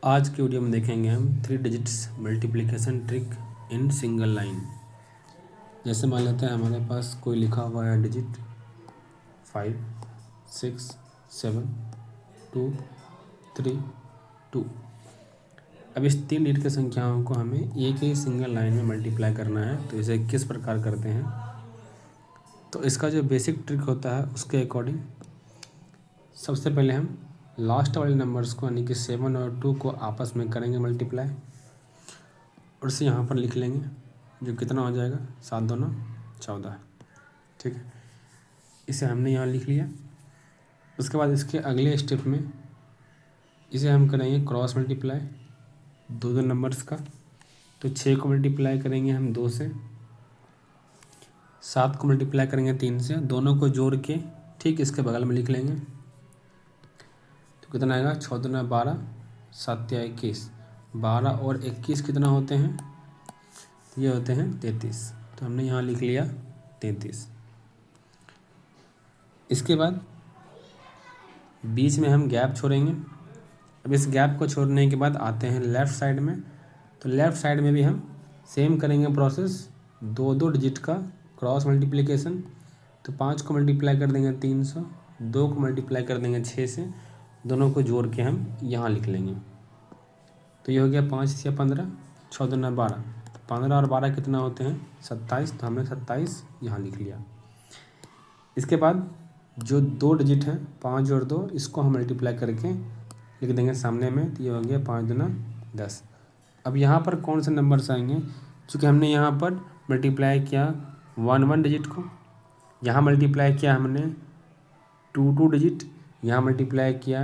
आज की वीडियो में देखेंगे हम 3 digits multiplication trick in single line. जैसे मान लेते हैं हमारे पास कोई लिखा हुआ है डिजिट 5, 6, 7, 2, 3, 2। अब इस 3 डिजिट की संख्याओं को हमें एक ही सिंगल लाइन में मल्टीप्लाई करना है। तो इसे किस प्रकार करते हैं, तो इसका जो बेसिक ट्रिक होता है उसके अकॉर्डिंग सबसे पहले हम लास्ट वाले नंबर्स को यानी कि 7 और 2 को आपस में करेंगे मल्टीप्लाई और इसे यहाँ पर लिख लेंगे, जो कितना हो जाएगा 7 दूना 14। ठीक है, इसे हमने यहाँ लिख लिया। उसके बाद इसके अगले स्टेप में इसे हम करेंगे क्रॉस मल्टीप्लाई दो नंबर्स का। तो 6 को मल्टीप्लाई करेंगे हम 2 से, 7 को मल्टीप्लाई करेंगे 3 से, दोनों को जोड़ के ठीक इसके बगल में लिख लेंगे। तो कितना आएगा 6 दूना 12, 7 या 21। 12 और 21 कितना होते हैं, ये होते हैं 33। तो हमने यहाँ लिख लिया 33। इसके बाद बीच में हम गैप छोड़ेंगे। अब इस गैप को छोड़ने के बाद आते हैं लेफ़्ट साइड में। तो लेफ़्ट साइड में भी हम सेम करेंगे प्रोसेस, दो डिजिट का क्रॉस मल्टीप्लिकेशन। तो 5 को मल्टीप्लाई कर देंगे 3 से, 2 को मल्टीप्लाई कर देंगे 6 से, दोनों को जोड़ के हम यहाँ लिख लेंगे। तो ये हो गया 5 या 15, 6 दूना 12, 15 और 12 कितना होते हैं 27। तो हमने 27 यहाँ लिख लिया। इसके बाद जो 2 डिजिट हैं 5 और 2, इसको हम मल्टीप्लाई करके लिख देंगे सामने में। तो ये हो गया 5 दूना 10। अब यहाँ पर कौन से नंबर्स आएंगे, चूँकि हमने यहाँ पर मल्टीप्लाई किया 1 डिजिट को, यहाँ मल्टीप्लाई किया हमने 2 डिजिट, यहाँ मल्टीप्लाई किया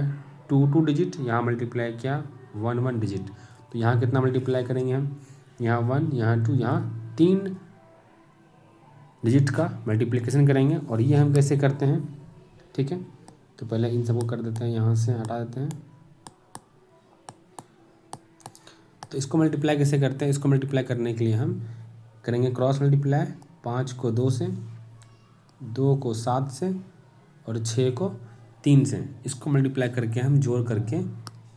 2 डिजिट, यहाँ मल्टीप्लाई किया 1 डिजिट। तो यहाँ कितना मल्टीप्लाई करेंगे हम, यहाँ 1, यहाँ 2, यहाँ 3 डिजिट का मल्टीप्लिकेशन करेंगे। और ये हम कैसे करते हैं, ठीक है। तो पहले इन सबको कर देते हैं, यहाँ से हटा देते हैं। तो इसको मल्टीप्लाई कैसे करते हैं, इसको मल्टीप्लाई करने के लिए हम करेंगे क्रॉस मल्टीप्लाई। 5 को 2 से, 2 को 7 से और 6 को 3 से, इसको मल्टीप्लाई करके हम जोड़ करके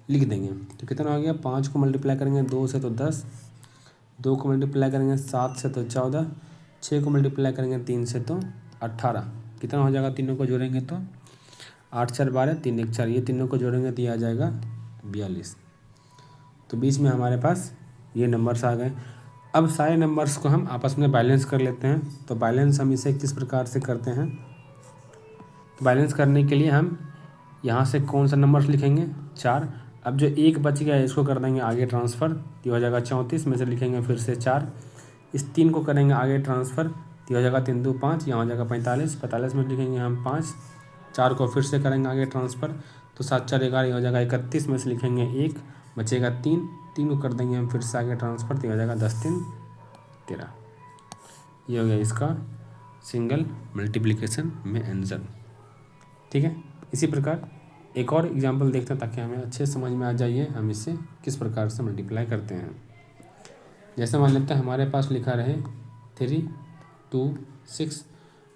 लिख देंगे। तो कितना हो गया, 5 को मल्टीप्लाई करेंगे 2 से तो 10, 2 को मल्टीप्लाई करेंगे 7 से तो 14, 6 को मल्टीप्लाई करेंगे 3 से तो 18। कितना हो जाएगा, तीनों को जोड़ेंगे तो 8 4 12, 3 1 4, ये तीनों को जोड़ेंगे तो ये आ जाएगा 42। तो बीच में हमारे पास ये नंबर्स आ गए। अब सारे नंबर्स को हम आपस में बैलेंस कर लेते हैं। तो बैलेंस हम इसे किस प्रकार से करते हैं, तो बैलेंस करने के लिए हम यहाँ से कौन सा नंबर्स लिखेंगे 4। अब जो 1 बच गया है इसको कर देंगे आगे ट्रांसफ़र, तो हो जाएगा 34 में से लिखेंगे फिर से 4। इस 3 को करेंगे आगे ट्रांसफ़र, तो हो जाएगा 3 2 5, यहाँ हो जाएगा 45, 45 में लिखेंगे हम 5। 4 को फिर से करेंगे आगे ट्रांसफ़र, तो 7 4 11, हो जाएगा 31 में से लिखेंगे 1, बचेगा 3, 3 को कर देंगे हम फिर से आगे ट्रांसफ़र, तो हो जाएगा 10 3 13। ये हो गया इसका सिंगल मल्टीप्लिकेशन में आंसर। ठीक है, इसी प्रकार एक और एग्जांपल देखते हैं ताकि हमें अच्छे समझ में आ जाइए हम इसे किस प्रकार से मल्टीप्लाई करते हैं। जैसे मान लेते हैं हमारे पास लिखा रहे 3 2 6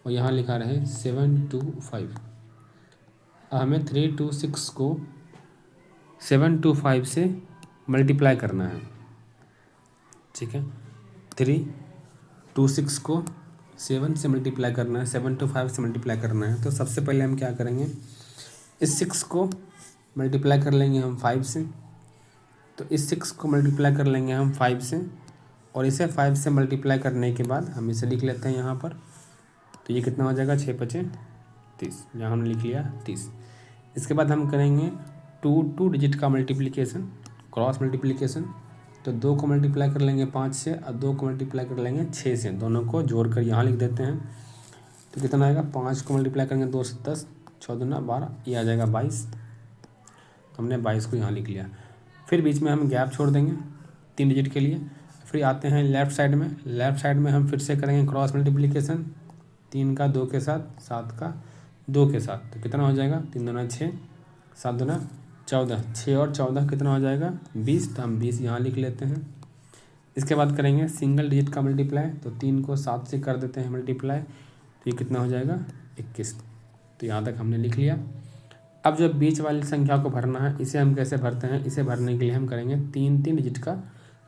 और यहाँ लिखा रहे 7 2 5। हमें 3 2 6 को 7 2 5 से मल्टीप्लाई करना है। ठीक है, 3 2 6 को 7 से मल्टीप्लाई करना है, 7 2 5 से मल्टीप्लाई करना है। तो सबसे पहले हम क्या करेंगे, इस 6 को मल्टीप्लाई कर लेंगे हम 5 से। तो इस 6 को मल्टीप्लाई कर लेंगे हम 5 से, और इसे 5 से मल्टीप्लाई करने के बाद हम इसे लिख लेते हैं यहाँ पर। तो ये कितना हो जाएगा 6 5 30, यहाँ हमने लिख लिया 30। इसके बाद हम करेंगे 2 डिजिट का मल्टीप्लिकेशन, क्रॉस मल्टीप्लिकेशन। तो 2 को मल्टीप्लाई कर लेंगे 5 से और 2 को मल्टीप्लाई कर लेंगे 6 से, दोनों को जोड़कर यहाँ लिख देते हैं। तो कितना आएगा, 5 को मल्टीप्लाई करेंगे 2 से 10, 6 दूना 12, ये आ जाएगा 22। तो हमने 22 को यहाँ लिख लिया। फिर बीच में हम गैप छोड़ देंगे 3 डिजिट के लिए। फिर आते हैं लेफ़्ट साइड में, लेफ़्ट साइड में हम फिर से करेंगे क्रॉस मल्टीप्लिकेशन, 3 का 2 के साथ, 7 का 2 के साथ। तो कितना हो जाएगा, 3 दूना 6, 7 दूना 14, 6 और 14 कितना हो जाएगा 20। तो हम 20 यहाँ लिख लेते हैं। इसके बाद करेंगे सिंगल डिजिट का मल्टीप्लाई। तो 3 को 7 से कर देते हैं मल्टीप्लाई, तो ये कितना हो जाएगा 21। तो यहाँ तक हमने लिख लिया। अब जो बीच वाली संख्या को भरना है, इसे हम कैसे भरते हैं? इसे भरने के लिए हम करेंगे 3 डिजिट का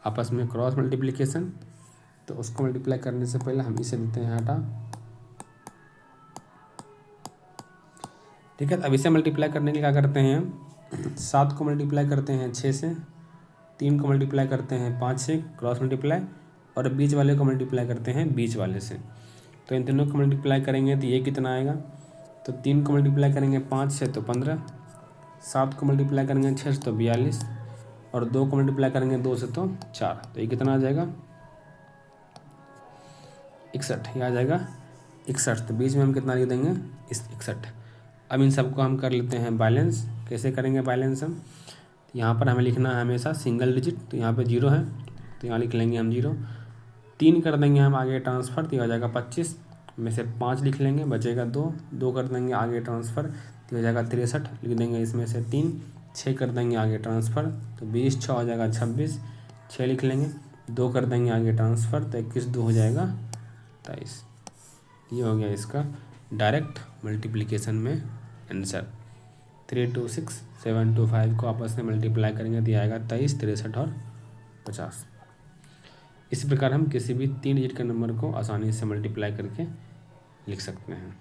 आपस में क्रॉस मल्टीप्लिकेशन। तो उसको मल्टीप्लाई करने से पहले हम इसे देते हैं हटा। ठीक है, अब इसे मल्टीप्लाई करने के लिए क्या करते हैं हम? 7 को मल्टीप्लाई करते हैं 6 से, 3 को मल्टीप्लाई करते हैं 5 से क्रॉस मल्टीप्लाई, और बीच वाले को मल्टीप्लाई करते हैं बीच वाले से। तो इन तीनों को मल्टीप्लाई करेंगे तो ये कितना आएगा? तो 3 को मल्टीप्लाई करेंगे 5 से तो 15, 7 को मल्टीप्लाई करेंगे 6 से तो 42, और 2 को मल्टीप्लाई करेंगे 2 से तो 4। तो ये कितना आ जाएगा? 61। ये आ जाएगा 61। तो बीच में हम कितना लिख देंगे? 61। अब इन सबको हम कर लेते हैं बैलेंस। कैसे करेंगे बैलेंस हम? यहाँ पर हमें लिखना है हमेशा सिंगल डिजिट, तो यहाँ पे 0 है तो यहाँ लिख लेंगे हम 0। 3 कर देंगे हम आगे ट्रांसफ़र, तो ये हो जाएगा 25 में से 5 लिख लेंगे, बचेगा 2। 2 कर देंगे आगे ट्रांसफ़र, तो हो जाएगा 63, लिख देंगे इसमें से 3। 6 कर देंगे आगे ट्रांसफ़र, तो 20 6 हो जाएगा 26, 6 लिख लेंगे। 2 कर देंगे आगे ट्रांसफ़र, तो 21 2 हो जाएगा 23। ये हो गया इसका डायरेक्ट मल्टीप्लिकेशन में आंसर। 326 725 को आपस में मल्टीप्लाई करेंगे तो आएगा 23 63 और 50। इसी प्रकार हम किसी भी 3 डिजिट के नंबर को आसानी से मल्टीप्लाई करके लिख सकते हैं।